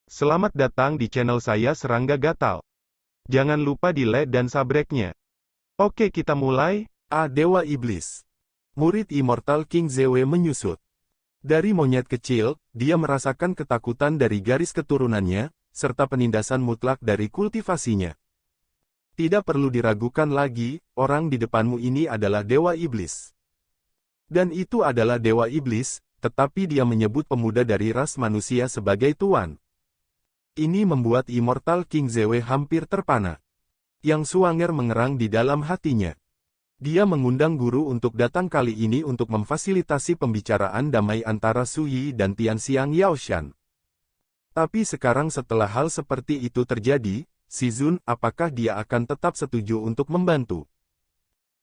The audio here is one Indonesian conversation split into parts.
Selamat datang di channel saya Serangga Gatal. Jangan lupa di like dan subscribe-nya. Oke, kita mulai. Dewa Iblis. Murid Immortal King Zewe menyusut. Dari monyet kecil, dia merasakan ketakutan dari garis keturunannya, serta penindasan mutlak dari kultivasinya. Tidak perlu diragukan lagi, orang di depanmu ini adalah Dewa Iblis. Dan itu adalah Dewa Iblis, tetapi dia menyebut pemuda dari ras manusia sebagai tuan. Ini membuat Immortal King Zewe hampir terpana. Yang Suanger mengerang di dalam hatinya. Dia mengundang guru untuk datang kali ini untuk memfasilitasi pembicaraan damai antara Su Yi dan Tianxiang Yaoshan. Tapi sekarang setelah hal seperti itu terjadi, Si Zun, apakah dia akan tetap setuju untuk membantu?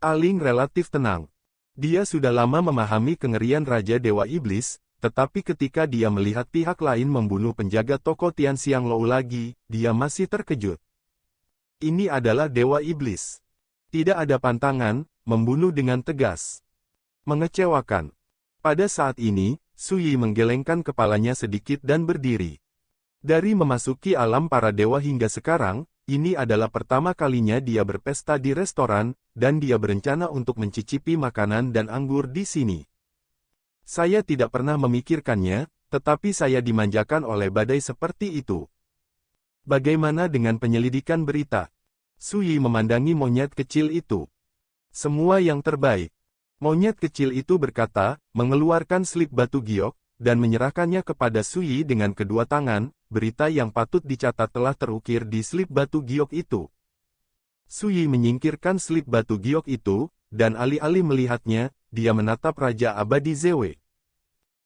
Aling relatif tenang. Dia sudah lama memahami kengerian Raja Dewa Iblis, tetapi ketika dia melihat pihak lain membunuh penjaga toko Tianxiang Lou lagi, dia masih terkejut. Ini adalah Dewa Iblis. Tidak ada pantangan, membunuh dengan tegas. Mengecewakan. Pada saat ini, Su Yi menggelengkan kepalanya sedikit dan berdiri. Dari memasuki alam para dewa hingga sekarang, ini adalah pertama kalinya dia berpesta di restoran, dan dia berencana untuk mencicipi makanan dan anggur di sini. Saya tidak pernah memikirkannya, tetapi saya dimanjakan oleh badai seperti itu. Bagaimana dengan penyelidikan berita? Su Yi memandangi monyet kecil itu. Semua yang terbaik. Monyet kecil itu berkata, mengeluarkan slip batu giok, dan menyerahkannya kepada Su Yi dengan kedua tangan. Berita yang patut dicatat telah terukir di slip batu giok itu. Su Yi menyingkirkan slip batu giok itu, dan alih-alih melihatnya, dia menatap Raja Abadi Zewe.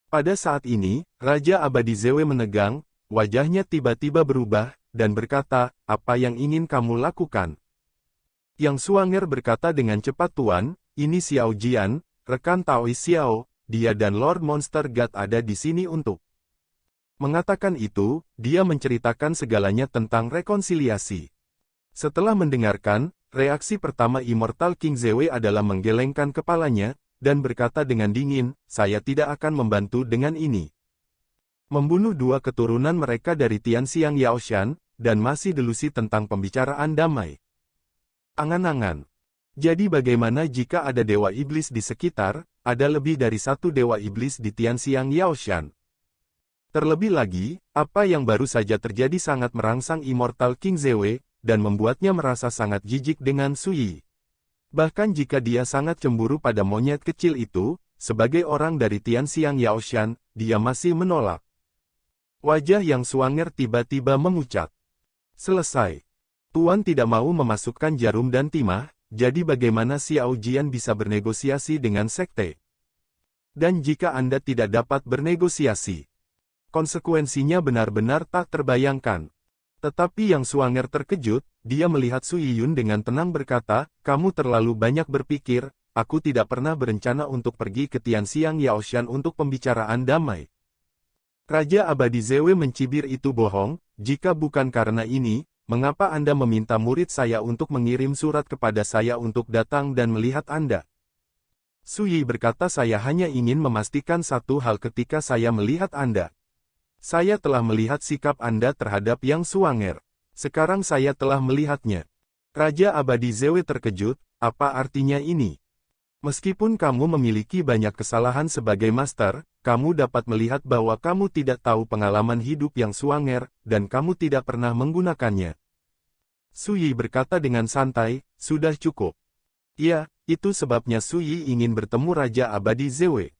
Pada saat ini, Raja Abadi Zewe menegang, wajahnya tiba-tiba berubah, dan berkata, apa yang ingin kamu lakukan? Yang Suanger berkata dengan cepat, Tuan, ini Xiao Jian, rekan Taois Xiao, dia dan Lord Monster God ada di sini untuk. Mengatakan itu, dia menceritakan segalanya tentang rekonsiliasi. Setelah mendengarkan, reaksi pertama Immortal King Zewe adalah menggelengkan kepalanya, dan berkata dengan dingin, saya tidak akan membantu dengan ini. Membunuh dua keturunan mereka dari Tianxiang Yaoshan, dan masih delusi tentang pembicaraan damai. Angan-angan. Jadi bagaimana jika ada Dewa Iblis di sekitar, ada lebih dari satu Dewa Iblis di Tianxiang Yaoshan? Terlebih lagi, apa yang baru saja terjadi sangat merangsang Immortal King Zewe, dan membuatnya merasa sangat jijik dengan Su Yi. Bahkan jika dia sangat cemburu pada monyet kecil itu, sebagai orang dari Tianxiang Yaoshan, dia masih menolak. Wajah yang Suanger tiba-tiba memucat. Selesai. Tuan tidak mau memasukkan jarum dan timah, jadi bagaimana Xiao Jian bisa bernegosiasi dengan sekte? Dan jika Anda tidak dapat bernegosiasi, konsekuensinya benar-benar tak terbayangkan. Tetapi yang Suanger terkejut, dia melihat Su Yiyun dengan tenang berkata, kamu terlalu banyak berpikir, aku tidak pernah berencana untuk pergi ke Tianxiang Yaoshan untuk pembicaraan damai. Raja Abadi Zewe mencibir itu bohong, jika bukan karena ini, mengapa Anda meminta murid saya untuk mengirim surat kepada saya untuk datang dan melihat Anda? Su Yi berkata saya hanya ingin memastikan satu hal ketika saya melihat Anda. Saya telah melihat sikap Anda terhadap Yang Suanger. Sekarang saya telah melihatnya. Raja Abadi Zewe terkejut, apa artinya ini? Meskipun kamu memiliki banyak kesalahan sebagai master, kamu dapat melihat bahwa kamu tidak tahu pengalaman hidup Yang Suanger, dan kamu tidak pernah menggunakannya. Su Yi berkata dengan santai, sudah cukup. Ya, itu sebabnya Su Yi ingin bertemu Raja Abadi Zewe.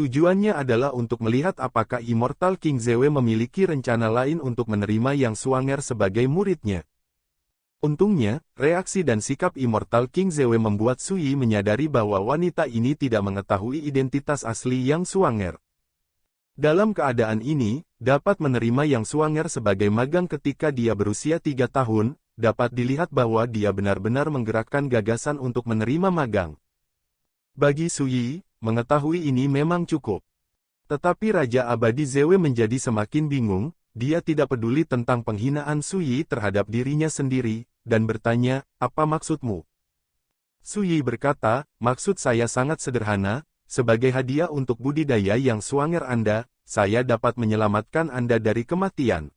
Tujuannya adalah untuk melihat apakah Immortal King Zewe memiliki rencana lain untuk menerima Yang Suanger sebagai muridnya. Untungnya, reaksi dan sikap Immortal King Zewe membuat Su Yi menyadari bahwa wanita ini tidak mengetahui identitas asli Yang Suanger. Dalam keadaan ini, dapat menerima Yang Suanger sebagai magang ketika dia berusia 3 tahun, dapat dilihat bahwa dia benar-benar menggerakkan gagasan untuk menerima magang. Bagi Su Yi, mengetahui ini memang cukup. Tetapi Raja Abadi Zewe menjadi semakin bingung, dia tidak peduli tentang penghinaan Su Yi terhadap dirinya sendiri, dan bertanya, apa maksudmu? Su Yi berkata, maksud saya sangat sederhana, sebagai hadiah untuk budidaya Yang Suanger Anda, saya dapat menyelamatkan Anda dari kematian.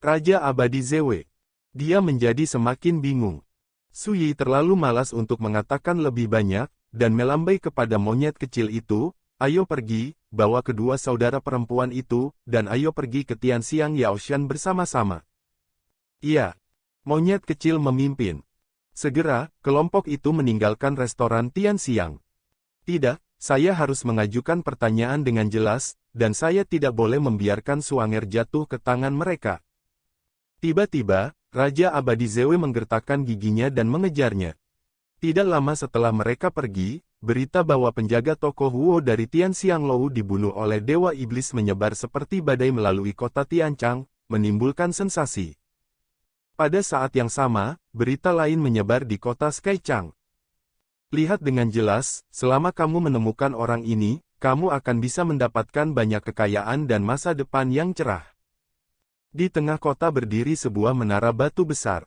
Raja Abadi Zewe. Dia menjadi semakin bingung. Su Yi terlalu malas untuk mengatakan lebih banyak, dan melambai kepada monyet kecil itu, "Ayo pergi, bawa kedua saudara perempuan itu, dan ayo pergi ke Tianxiang Yaoshan bersama-sama." Iya. Monyet kecil memimpin. Segera, kelompok itu meninggalkan restoran Tianxiang. Tidak, saya harus mengajukan pertanyaan dengan jelas, dan saya tidak boleh membiarkan Suanger jatuh ke tangan mereka. Tiba-tiba, Raja Abadi Zewe menggertakkan giginya dan mengejarnya. Tidak lama setelah mereka pergi, berita bahwa penjaga toko Huo dari Tianxiang Lou dibunuh oleh Dewa Iblis menyebar seperti badai melalui kota Tianchang, menimbulkan sensasi. Pada saat yang sama, berita lain menyebar di kota Skychang. Lihat dengan jelas, selama kamu menemukan orang ini, kamu akan bisa mendapatkan banyak kekayaan dan masa depan yang cerah. Di tengah kota berdiri sebuah menara batu besar.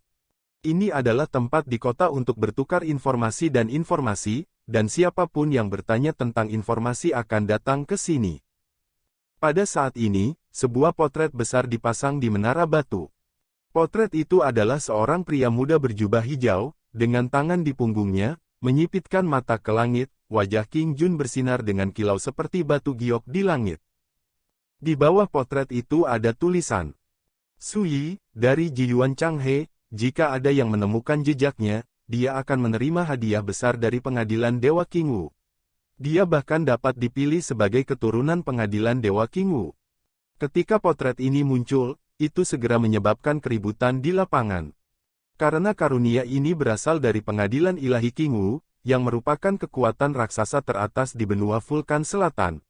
Ini adalah tempat di kota untuk bertukar informasi, dan siapapun yang bertanya tentang informasi akan datang ke sini. Pada saat ini, sebuah potret besar dipasang di menara batu. Potret itu adalah seorang pria muda berjubah hijau, dengan tangan di punggungnya, menyipitkan mata ke langit, wajah King Jun bersinar dengan kilau seperti batu giok di langit. Di bawah potret itu ada tulisan, "Su Yi, dari Jiyuan Changhe, jika ada yang menemukan jejaknya, dia akan menerima hadiah besar dari pengadilan Dewa King Wu. Dia bahkan dapat dipilih sebagai keturunan pengadilan Dewa King Wu." Ketika potret ini muncul, itu segera menyebabkan keributan di lapangan. Karena karunia ini berasal dari pengadilan ilahi King Wu, yang merupakan kekuatan raksasa teratas di benua Vulkan Selatan.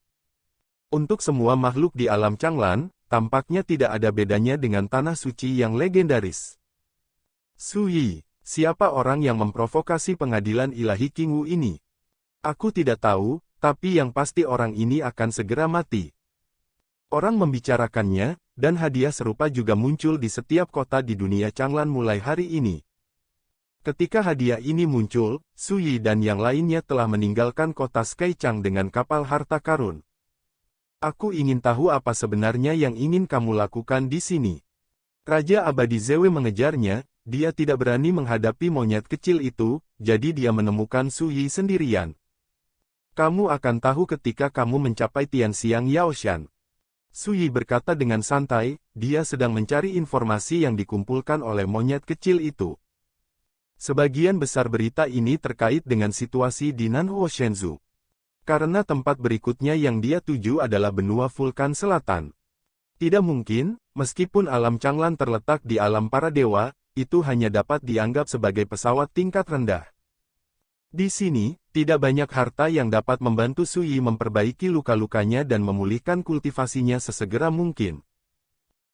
Untuk semua makhluk di alam Changlan, tampaknya tidak ada bedanya dengan tanah suci yang legendaris. Su Yi, siapa orang yang memprovokasi pengadilan ilahi King Wu ini? Aku tidak tahu, tapi yang pasti orang ini akan segera mati. Orang membicarakannya, dan hadiah serupa juga muncul di setiap kota di dunia Changlan mulai hari ini. Ketika hadiah ini muncul, Su Yi dan yang lainnya telah meninggalkan kota Skychang dengan kapal harta karun. Aku ingin tahu apa sebenarnya yang ingin kamu lakukan di sini. Raja Abadi Zewe mengejarnya, dia tidak berani menghadapi monyet kecil itu, jadi dia menemukan Su Yi sendirian. Kamu akan tahu ketika kamu mencapai Tianxiang Yaoshan. Su Yi berkata dengan santai, dia sedang mencari informasi yang dikumpulkan oleh monyet kecil itu. Sebagian besar berita ini terkait dengan situasi di Nanhuo Shenzhou. Karena tempat berikutnya yang dia tuju adalah benua Vulkan Selatan. Tidak mungkin, meskipun alam Changlan terletak di alam para dewa, itu hanya dapat dianggap sebagai pesawat tingkat rendah. Di sini, tidak banyak harta yang dapat membantu Su Yi memperbaiki luka-lukanya dan memulihkan kultivasinya sesegera mungkin.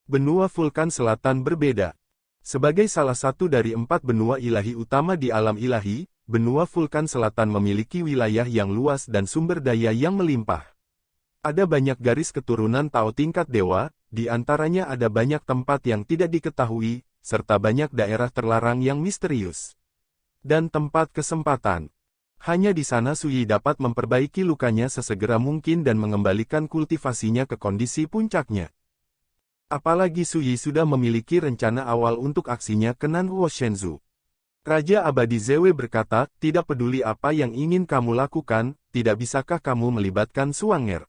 Benua Vulkan Selatan berbeda. Sebagai salah satu dari 4 benua ilahi utama di alam ilahi, benua Vulkan Selatan memiliki wilayah yang luas dan sumber daya yang melimpah. Ada banyak garis keturunan Tao tingkat dewa, di antaranya ada banyak tempat yang tidak diketahui, serta banyak daerah terlarang yang misterius. Dan tempat kesempatan. Hanya di sana Su Yi dapat memperbaiki lukanya sesegera mungkin dan mengembalikan kultivasinya ke kondisi puncaknya. Apalagi Su Yi sudah memiliki rencana awal untuk aksinya ke Nanhuo Shenzhou. Raja Abadi Zewe berkata, tidak peduli apa yang ingin kamu lakukan, tidak bisakah kamu melibatkan Suanger?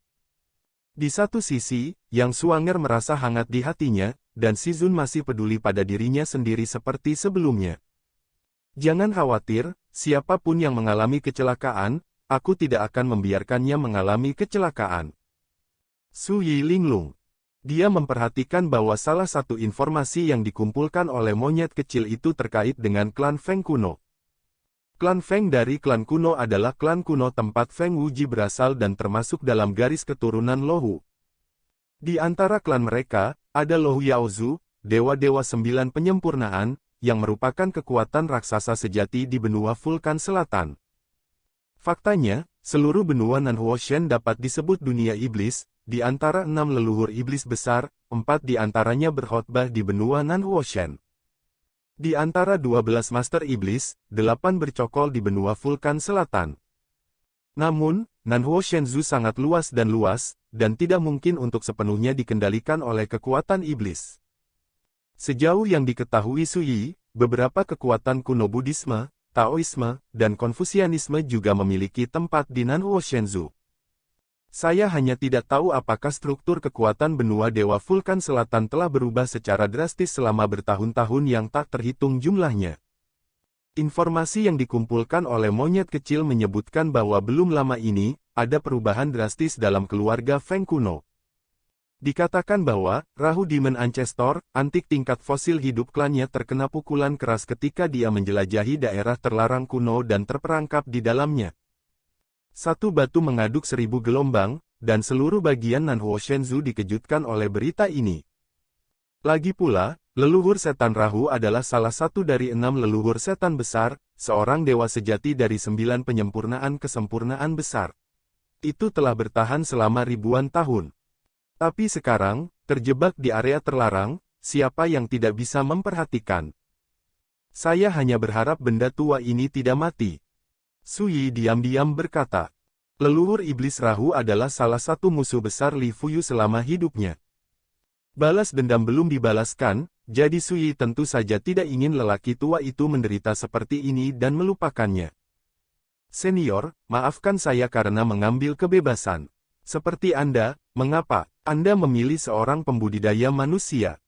Di satu sisi, Yang Suanger merasa hangat di hatinya, dan Si Zun masih peduli pada dirinya sendiri seperti sebelumnya. Jangan khawatir, siapapun yang mengalami kecelakaan, aku tidak akan membiarkannya mengalami kecelakaan. Su Yi linglung. Dia memperhatikan bahwa salah satu informasi yang dikumpulkan oleh monyet kecil itu terkait dengan klan Feng kuno. Klan Feng dari klan kuno adalah klan kuno tempat Feng Wuji berasal dan termasuk dalam garis keturunan Lohu. Di antara klan mereka, ada Lohu Yaozu, dewa-dewa 9 penyempurnaan, yang merupakan kekuatan raksasa sejati di benua Vulkan Selatan. Faktanya, seluruh benua Nanhuo Shen dapat disebut dunia iblis, di antara 6 leluhur iblis besar, 4 di antaranya berkhotbah di benua Nanhuo Shen. Di antara 12 master iblis, 8 bercokol di benua Vulkan Selatan. Namun, Nanhuo Shenzhou sangat luas, dan tidak mungkin untuk sepenuhnya dikendalikan oleh kekuatan iblis. Sejauh yang diketahui Suyi, beberapa kekuatan kuno Buddhisme, Taoisme, dan Konfusianisme juga memiliki tempat di Nanhuo Shenzhou. Saya hanya tidak tahu apakah struktur kekuatan benua Dewa Vulkan Selatan telah berubah secara drastis selama bertahun-tahun yang tak terhitung jumlahnya. Informasi yang dikumpulkan oleh monyet kecil menyebutkan bahwa belum lama ini, ada perubahan drastis dalam keluarga Feng kuno. Dikatakan bahwa, Rahu Demon Ancestor, antik tingkat fosil hidup klannya terkena pukulan keras ketika dia menjelajahi daerah terlarang kuno dan terperangkap di dalamnya. Satu batu mengaduk 1000 gelombang, dan seluruh bagian Nanhuo Shenzhou dikejutkan oleh berita ini. Lagi pula, leluhur setan Rahu adalah salah satu dari 6 leluhur setan besar, seorang dewa sejati dari 9 penyempurnaan kesempurnaan besar. Itu telah bertahan selama ribuan tahun. Tapi sekarang, terjebak di area terlarang, siapa yang tidak bisa memperhatikan? Saya hanya berharap benda tua ini tidak mati. Suyi diam-diam berkata. Leluhur iblis Rahu adalah salah satu musuh besar Li Fuyu selama hidupnya. Balas dendam belum dibalaskan, jadi Suyi tentu saja tidak ingin lelaki tua itu menderita seperti ini dan melupakannya. Senior, maafkan saya karena mengambil kebebasan. Seperti Anda, mengapa Anda memilih seorang pembudidaya manusia?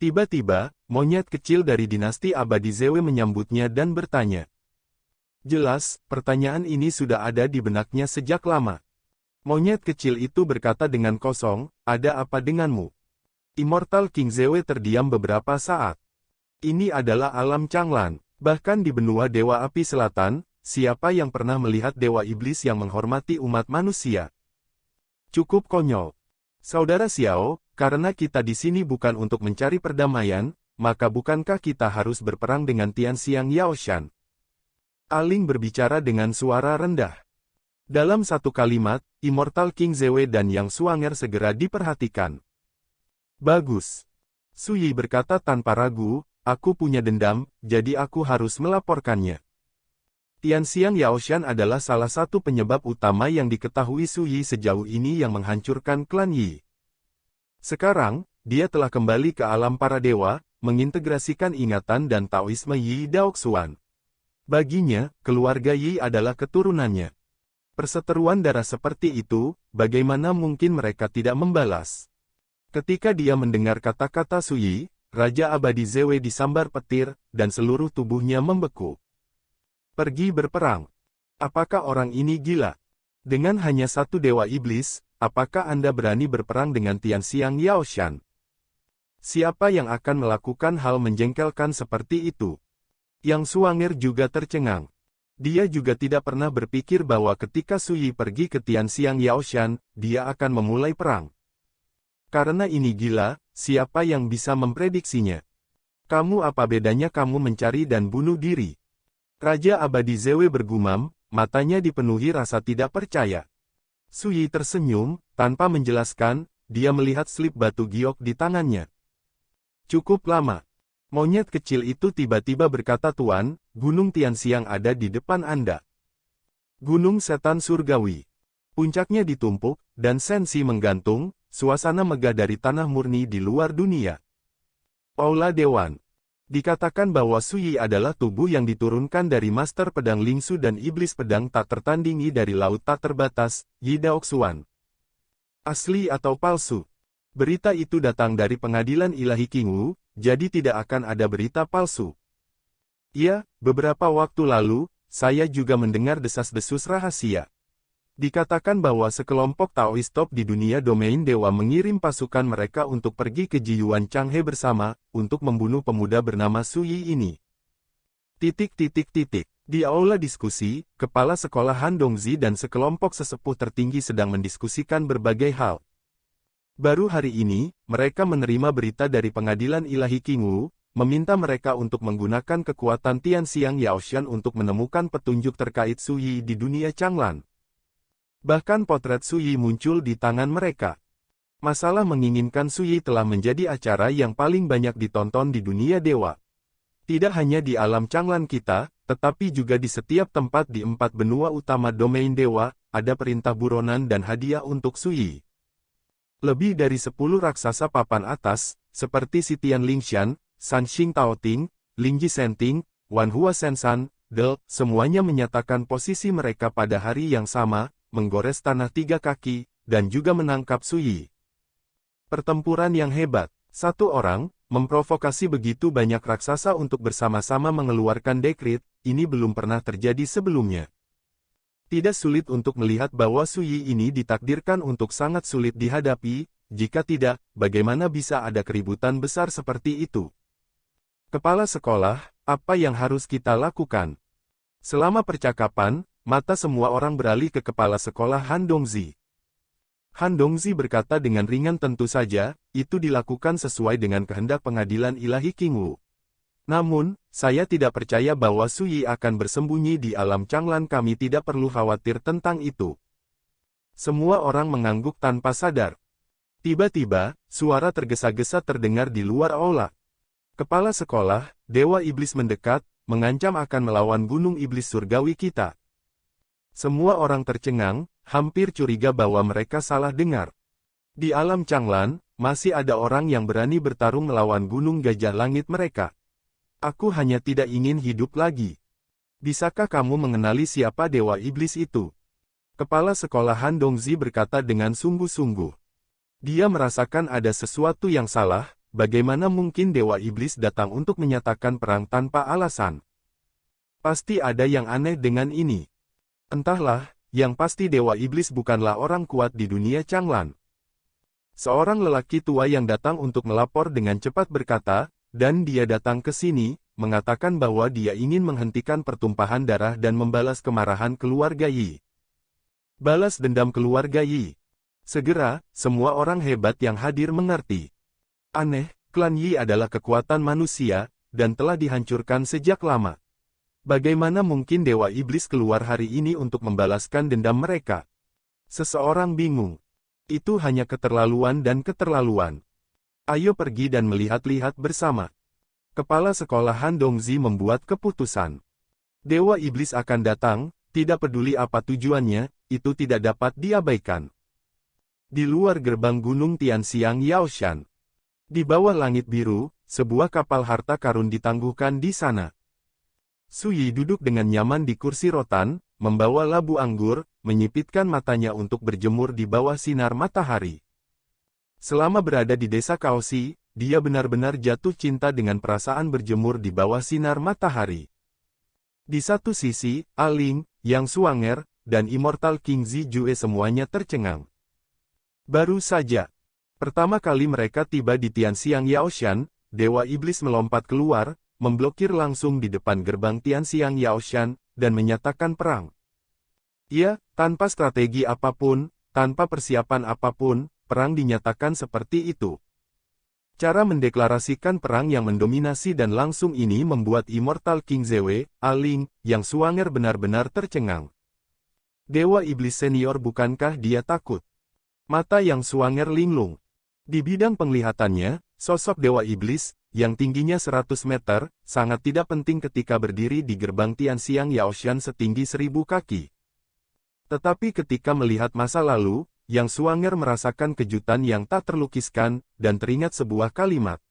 Tiba-tiba, monyet kecil dari dinasti abadi Zewe menyambutnya dan bertanya. Jelas, pertanyaan ini sudah ada di benaknya sejak lama. Monyet kecil itu berkata dengan kosong, ada apa denganmu? Immortal King Zewe terdiam beberapa saat. Ini adalah alam Changlan, bahkan di benua Dewa Api Selatan, siapa yang pernah melihat Dewa Iblis yang menghormati umat manusia? Cukup konyol. Saudara Xiao, karena kita di sini bukan untuk mencari perdamaian, maka bukankah kita harus berperang dengan Tianxiang Yaoshan? Aling berbicara dengan suara rendah. Dalam satu kalimat, Immortal King Zewe dan Yang Suanger segera diperhatikan. Bagus. Suyi berkata tanpa ragu, aku punya dendam, jadi aku harus melaporkannya. Tianxiang Yaoshan adalah salah satu penyebab utama yang diketahui Suyi sejauh ini yang menghancurkan klan Yi. Sekarang, dia telah kembali ke alam para dewa, mengintegrasikan ingatan dan Taoisme Yi Daoxuan. Baginya, keluarga Yi adalah keturunannya. Perseteruan darah seperti itu, bagaimana mungkin mereka tidak membalas? Ketika dia mendengar kata-kata Suyi, Raja Abadi Zewe disambar petir, dan seluruh tubuhnya membeku. Pergi berperang. Apakah orang ini gila? Dengan hanya satu dewa iblis, apakah Anda berani berperang dengan Tianxiang Yaoshan? Siapa yang akan melakukan hal menjengkelkan seperti itu? Yang Suanger juga tercengang. Dia juga tidak pernah berpikir bahwa ketika Suyi pergi ke Tianxiang Yaoshan, dia akan memulai perang. Karena ini gila, siapa yang bisa memprediksinya? Kamu apa bedanya kamu mencari dan bunuh diri? Raja Abadi Zewe bergumam, matanya dipenuhi rasa tidak percaya. Suyi tersenyum, tanpa menjelaskan, dia melihat slip batu giok di tangannya. Cukup lama. Monyet kecil itu tiba-tiba berkata, Tuan, Gunung Tianxiang ada di depan Anda. Gunung Setan Surgawi. Puncaknya ditumpuk, dan sensi menggantung, suasana megah dari tanah murni di luar dunia. Aula Dewan. Dikatakan bahwa Suyi adalah tubuh yang diturunkan dari Master Pedang Lingsu dan Iblis Pedang tak tertandingi dari Laut Tak Terbatas, Yi Daoxuan. Asli atau palsu? Berita itu datang dari pengadilan ilahi Qingwu, jadi tidak akan ada berita palsu. Ya, beberapa waktu lalu, saya juga mendengar desas-desus rahasia. Dikatakan bahwa sekelompok Taoist top di dunia domain dewa mengirim pasukan mereka untuk pergi ke Jiyuan Changhe bersama, untuk membunuh pemuda bernama Suyi ini. Di aula diskusi, kepala sekolah Han Dongzi dan sekelompok sesepuh tertinggi sedang mendiskusikan berbagai hal. Baru hari ini, mereka menerima berita dari pengadilan ilahi Qingwu, meminta mereka untuk menggunakan kekuatan Tianxiang Yaoshan untuk menemukan petunjuk terkait Suyi di dunia Changlan. Bahkan potret Suyi muncul di tangan mereka. Masalah menginginkan Suyi telah menjadi acara yang paling banyak ditonton di dunia dewa. Tidak hanya di alam Changlan kita, tetapi juga di setiap tempat di 4 benua utama domain dewa, ada perintah buronan dan hadiah untuk Suyi. Lebih dari 10 raksasa papan atas, seperti si Tian Lingshan, Sanxing Taoting, Lingji Senting, Wanhua Sensan, semuanya menyatakan posisi mereka pada hari yang sama, menggores tanah 3 kaki, dan juga menangkap Suyi. Pertempuran yang hebat. Satu orang, memprovokasi begitu banyak raksasa untuk bersama-sama mengeluarkan dekrit, ini belum pernah terjadi sebelumnya. Tidak sulit untuk melihat bahwa Suyi ini ditakdirkan untuk sangat sulit dihadapi, jika tidak, bagaimana bisa ada keributan besar seperti itu? Kepala sekolah, apa yang harus kita lakukan? Selama percakapan, mata semua orang beralih ke kepala sekolah Han Dongzi. Han Dongzi berkata dengan ringan, tentu saja, itu dilakukan sesuai dengan kehendak pengadilan ilahi King Wu. Namun, saya tidak percaya bahwa Suyi akan bersembunyi di alam Changlan, kami tidak perlu khawatir tentang itu. Semua orang mengangguk tanpa sadar. Tiba-tiba, suara tergesa-gesa terdengar di luar aula. Kepala sekolah, Dewa Iblis mendekat, mengancam akan melawan Gunung Iblis Surgawi kita. Semua orang tercengang, hampir curiga bahwa mereka salah dengar. Di alam Changlan, masih ada orang yang berani bertarung melawan Gunung Gajah Langit mereka. Aku hanya tidak ingin hidup lagi. Bisakah kamu mengenali siapa Dewa Iblis itu? Kepala sekolah Han Dongzi berkata dengan sungguh-sungguh. Dia merasakan ada sesuatu yang salah, bagaimana mungkin Dewa Iblis datang untuk menyatakan perang tanpa alasan? Pasti ada yang aneh dengan ini. Entahlah, yang pasti Dewa Iblis bukanlah orang kuat di dunia Changlan. Seorang lelaki tua yang datang untuk melapor dengan cepat berkata, dan dia datang ke sini, mengatakan bahwa dia ingin menghentikan pertumpahan darah dan membalas kemarahan keluarga Yi. Balas dendam keluarga Yi. Segera, semua orang hebat yang hadir mengerti. Aneh, klan Yi adalah kekuatan manusia, dan telah dihancurkan sejak lama. Bagaimana mungkin Dewa Iblis keluar hari ini untuk membalaskan dendam mereka? Seseorang bingung. Itu hanya keterlaluan dan keterlaluan. Ayo pergi dan melihat-lihat bersama. Kepala sekolah Han Dongzi membuat keputusan. Dewa Iblis akan datang, tidak peduli apa tujuannya, itu tidak dapat diabaikan. Di luar gerbang Gunung Tianxiang Yaoshan. Di bawah langit biru, sebuah kapal harta karun ditangguhkan di sana. Suyi duduk dengan nyaman di kursi rotan, membawa labu anggur, menyipitkan matanya untuk berjemur di bawah sinar matahari. Selama berada di desa Kaoshi, dia benar-benar jatuh cinta dengan perasaan berjemur di bawah sinar matahari. Di satu sisi, Aling, Yang Suanger, dan Immortal King Zijue semuanya tercengang. Baru saja, pertama kali mereka tiba di Tianxiang Yaoshan, Dewa Iblis melompat keluar, memblokir langsung di depan gerbang Tianxiang Yaoshan, dan menyatakan perang. Ya, tanpa strategi apapun, tanpa persiapan apapun, perang dinyatakan seperti itu. Cara mendeklarasikan perang yang mendominasi dan langsung ini membuat Immortal King Zewe, Aling, Yang Suanger benar-benar tercengang. Dewa Iblis senior, bukankah dia takut? Mata Yang Suanger linglung. Di bidang penglihatannya, sosok Dewa Iblis, yang tingginya 100 meter, sangat tidak penting ketika berdiri di gerbang Tianxiang Yaoshan setinggi 1000 kaki. Tetapi ketika melihat masa lalu, Yang Suanger merasakan kejutan yang tak terlukiskan, dan teringat sebuah kalimat.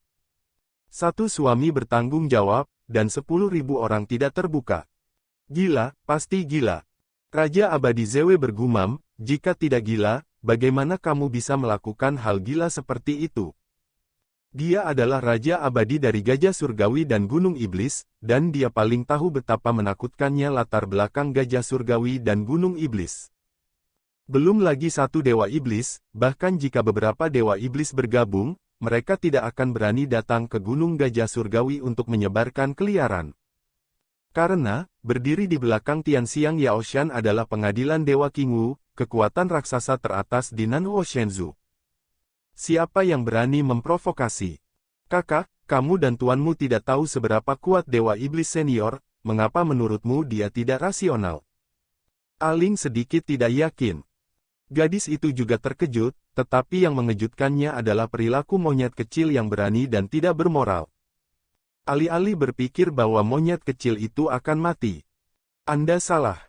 Satu suami bertanggung jawab, dan 10.000 orang tidak terbuka. Gila, pasti gila. Raja Abadi Zewe bergumam, jika tidak gila, bagaimana kamu bisa melakukan hal gila seperti itu? Dia adalah Raja Abadi dari Gajah Surgawi dan Gunung Iblis, dan dia paling tahu betapa menakutkannya latar belakang Gajah Surgawi dan Gunung Iblis. Belum lagi satu Dewa Iblis, bahkan jika beberapa Dewa Iblis bergabung, mereka tidak akan berani datang ke Gunung Gajah Surgawi untuk menyebarkan keliaran. Karena, berdiri di belakang Tianxiang Yaoshan adalah pengadilan Dewa King Wu, kekuatan raksasa teratas di Nanhuo Shenzhou. Siapa yang berani memprovokasi? Kakak, kamu dan tuanmu tidak tahu seberapa kuat Dewa Iblis senior, mengapa menurutmu dia tidak rasional? Aling sedikit tidak yakin. Gadis itu juga terkejut, tetapi yang mengejutkannya adalah perilaku monyet kecil yang berani dan tidak bermoral. Alih-alih berpikir bahwa monyet kecil itu akan mati. Anda salah.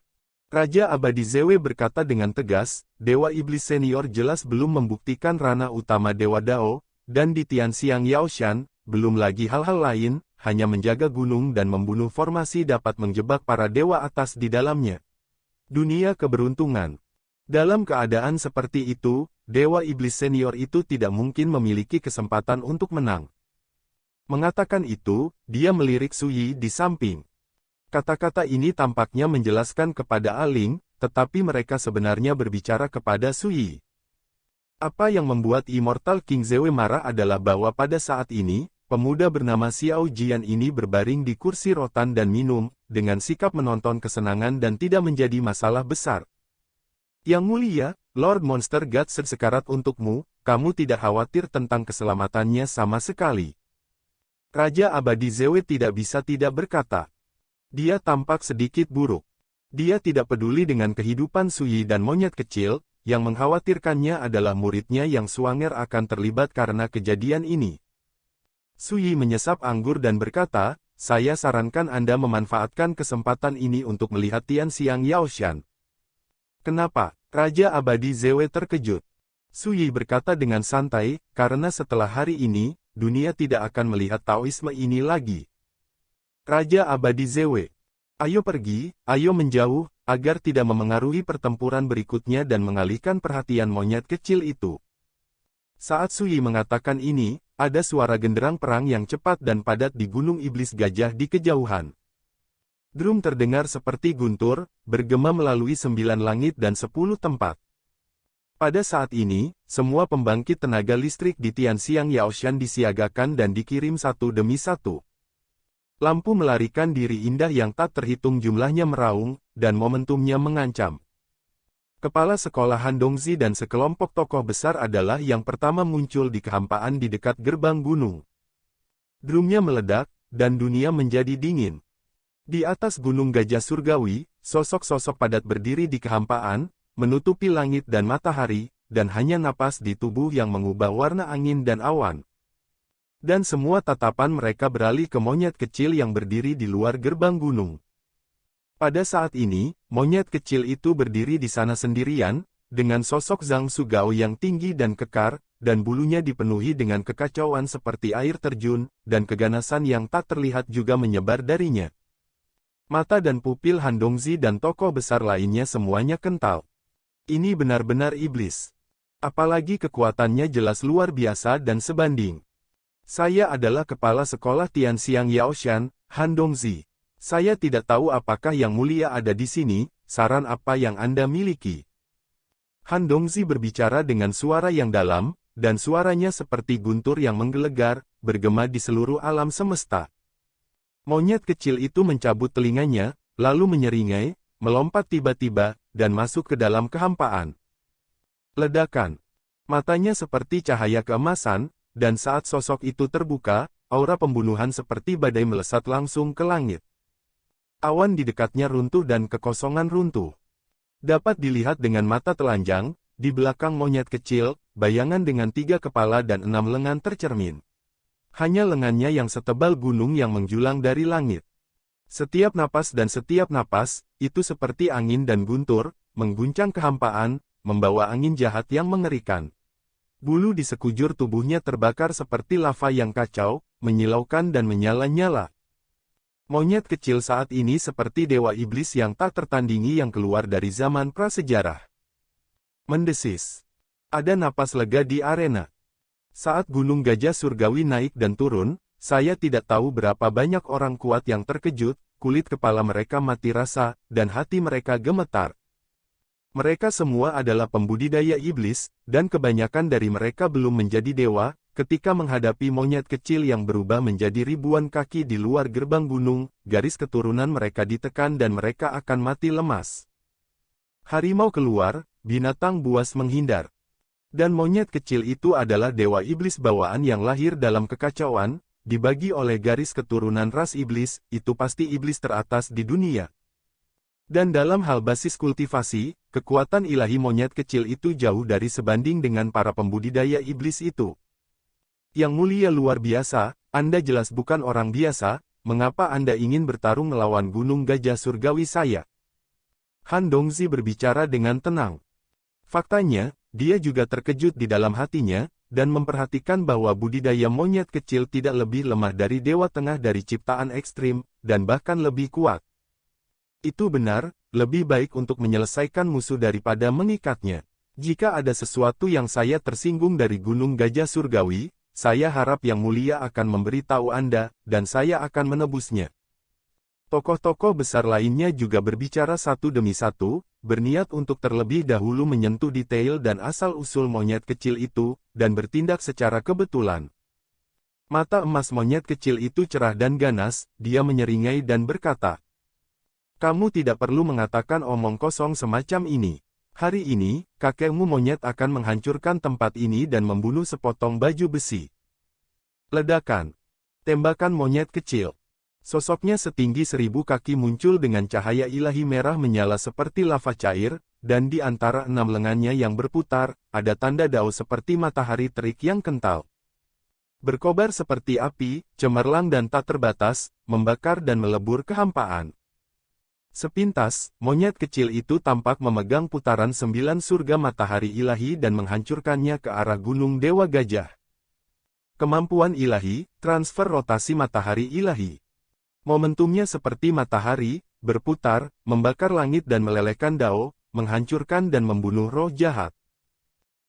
Raja Abadi Zewe berkata dengan tegas, Dewa Iblis senior jelas belum membuktikan ranah utama Dewa Dao, dan di Tianxiang Yaoshan, belum lagi hal-hal lain, hanya menjaga gunung dan membunuh formasi dapat menjebak para dewa atas di dalamnya. Dunia keberuntungan. Dalam keadaan seperti itu, Dewa Iblis Senior itu tidak mungkin memiliki kesempatan untuk menang. Mengatakan itu, dia melirik Suyi di samping. Kata-kata ini tampaknya menjelaskan kepada Aling, tetapi mereka sebenarnya berbicara kepada Suyi. Apa yang membuat Immortal King Zewe marah adalah bahwa pada saat ini, pemuda bernama Xiao Jian ini berbaring di kursi rotan dan minum, dengan sikap menonton kesenangan dan tidak menjadi masalah besar. Yang mulia, Lord Monster God sekarat untukmu, kamu tidak khawatir tentang keselamatannya sama sekali. Raja Abadi Zewe tidak bisa tidak berkata. Dia tampak sedikit buruk. Dia tidak peduli dengan kehidupan Suyi dan monyet kecil, yang mengkhawatirkannya adalah muridnya yang suanger akan terlibat karena kejadian ini. Suyi menyesap anggur dan berkata, saya sarankan Anda memanfaatkan kesempatan ini untuk melihat Tian Xiang Yaoshan. Kenapa? Raja Abadi Zewe terkejut. Suyi berkata dengan santai, karena setelah hari ini, dunia tidak akan melihat Taoisme ini lagi. Raja Abadi Zewe. Ayo pergi, ayo menjauh, agar tidak memengaruhi pertempuran berikutnya dan mengalihkan perhatian monyet kecil itu. Saat Suyi mengatakan ini, ada suara genderang perang yang cepat dan padat di Gunung Iblis Gajah di kejauhan. Drum terdengar seperti guntur, bergema melalui 9 langit dan 10 tempat. Pada saat ini, semua pembangkit tenaga listrik di Tian Xiang Yaoshan disiagakan dan dikirim satu demi satu. Lampu melarikan diri indah yang tak terhitung jumlahnya meraung, dan momentumnya mengancam. Kepala sekolah Handongzi dan sekelompok tokoh besar adalah yang pertama muncul di kehampaan di dekat gerbang gunung. Drumnya meledak, dan dunia menjadi dingin. Di atas gunung gajah surgawi, sosok-sosok padat berdiri di kehampaan, menutupi langit dan matahari, dan hanya napas di tubuh yang mengubah warna angin dan awan. Dan semua tatapan mereka beralih ke monyet kecil yang berdiri di luar gerbang gunung. Pada saat ini, monyet kecil itu berdiri di sana sendirian, dengan sosok Zhang Sugao yang tinggi dan kekar, dan bulunya dipenuhi dengan kekacauan seperti air terjun, dan keganasan yang tak terlihat juga menyebar darinya. Mata dan pupil Handongzi dan tokoh besar lainnya semuanya kental. Ini benar-benar iblis. Apalagi kekuatannya jelas luar biasa dan sebanding. Saya adalah kepala sekolah Tian Xiang Yaoshan, Handongzi. Saya tidak tahu apakah Yang Mulia ada di sini, saran apa yang Anda miliki. Handongzi berbicara dengan suara yang dalam, dan suaranya seperti guntur yang menggelegar, bergema di seluruh alam semesta. Monyet kecil itu mencabut telinganya, lalu menyeringai, melompat tiba-tiba, dan masuk ke dalam kehampaan. Ledakan. Matanya seperti cahaya keemasan, dan saat sosok itu terbuka, aura pembunuhan seperti badai melesat langsung ke langit. Awan di dekatnya runtuh dan kekosongan runtuh. Dapat dilihat dengan mata telanjang, di belakang monyet kecil, bayangan dengan 3 kepala dan 6 lengan tercermin. Hanya lengannya yang setebal gunung yang menjulang dari langit. Setiap napas dan setiap napas, itu seperti angin dan guntur, mengguncang kehampaan, membawa angin jahat yang mengerikan. Bulu di sekujur tubuhnya terbakar seperti lava yang kacau, menyilaukan dan menyala-nyala. Monyet kecil saat ini seperti dewa iblis yang tak tertandingi yang keluar dari zaman prasejarah. Mendesis. Ada napas lega di arena. Saat gunung gajah surgawi naik dan turun, saya tidak tahu berapa banyak orang kuat yang terkejut, kulit kepala mereka mati rasa, dan hati mereka gemetar. Mereka semua adalah pembudidaya iblis, dan kebanyakan dari mereka belum menjadi dewa, ketika menghadapi monyet kecil yang berubah menjadi ribuan kaki di luar gerbang gunung, garis keturunan mereka ditekan dan mereka akan mati lemas. Harimau keluar, binatang buas menghindar. Dan monyet kecil itu adalah dewa iblis bawaan yang lahir dalam kekacauan, dibagi oleh garis keturunan ras iblis, itu pasti iblis teratas di dunia. Dan dalam hal basis kultivasi, kekuatan ilahi monyet kecil itu jauh dari sebanding dengan para pembudidaya iblis itu. Yang Mulia luar biasa, Anda jelas bukan orang biasa, mengapa Anda ingin bertarung melawan gunung gajah surgawi saya? Handongzi berbicara dengan tenang. Faktanya, dia juga terkejut di dalam hatinya, dan memperhatikan bahwa budidaya monyet kecil tidak lebih lemah dari Dewa Tengah dari ciptaan ekstrim, dan bahkan lebih kuat. Itu benar, lebih baik untuk menyelesaikan musuh daripada mengikatnya. Jika ada sesuatu yang saya tersinggung dari Gunung Gajah Surgawi, saya harap Yang Mulia akan memberitahu Anda, dan saya akan menebusnya. Tokoh-tokoh besar lainnya juga berbicara satu demi satu, berniat untuk terlebih dahulu menyentuh detail dan asal-usul monyet kecil itu, dan bertindak secara kebetulan. Mata emas monyet kecil itu cerah dan ganas, dia menyeringai dan berkata, "Kamu tidak perlu mengatakan omong kosong semacam ini. Hari ini, kakekmu monyet akan menghancurkan tempat ini dan membunuh sepotong baju besi." Ledakan. Tembakan monyet kecil. Sosoknya setinggi 1000 kaki muncul dengan cahaya ilahi merah menyala seperti lava cair, dan di antara 6 lengannya yang berputar, ada tanda dao seperti matahari terik yang kental. Berkobar seperti api, cemerlang dan tak terbatas, membakar dan melebur kehampaan. Sepintas, monyet kecil itu tampak memegang putaran 9 surga matahari ilahi dan menghancurkannya ke arah gunung Dewa Gajah. Kemampuan ilahi, transfer rotasi matahari ilahi. Momentumnya seperti matahari, berputar, membakar langit dan melelehkan dao, menghancurkan dan membunuh roh jahat.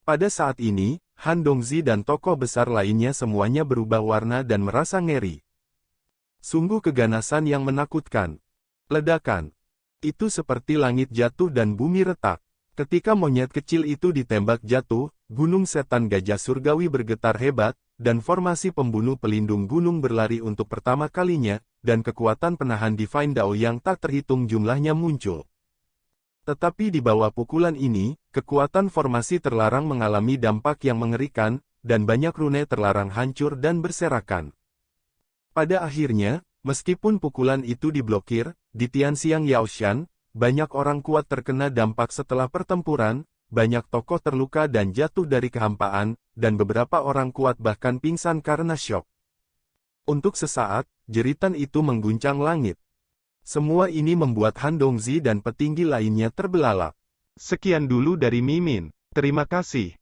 Pada saat ini, Han Dongzi dan tokoh besar lainnya semuanya berubah warna dan merasa ngeri. Sungguh keganasan yang menakutkan. Ledakan. Itu seperti langit jatuh dan bumi retak. Ketika monyet kecil itu ditembak jatuh, Gunung Setan Gajah Surgawi bergetar hebat, dan formasi pembunuh pelindung gunung berlari untuk pertama kalinya, dan kekuatan penahan Divine Dao yang tak terhitung jumlahnya muncul. Tetapi di bawah pukulan ini, kekuatan formasi terlarang mengalami dampak yang mengerikan, dan banyak rune terlarang hancur dan berserakan. Pada akhirnya, meskipun pukulan itu diblokir, di Tianxiang Yaoshan, banyak orang kuat terkena dampak setelah pertempuran, banyak tokoh terluka dan jatuh dari kehampaan, dan beberapa orang kuat bahkan pingsan karena syok. Untuk sesaat, jeritan itu mengguncang langit. Semua ini membuat Han Dongzi dan petinggi lainnya terbelalak. Sekian dulu dari Mimin. Terima kasih.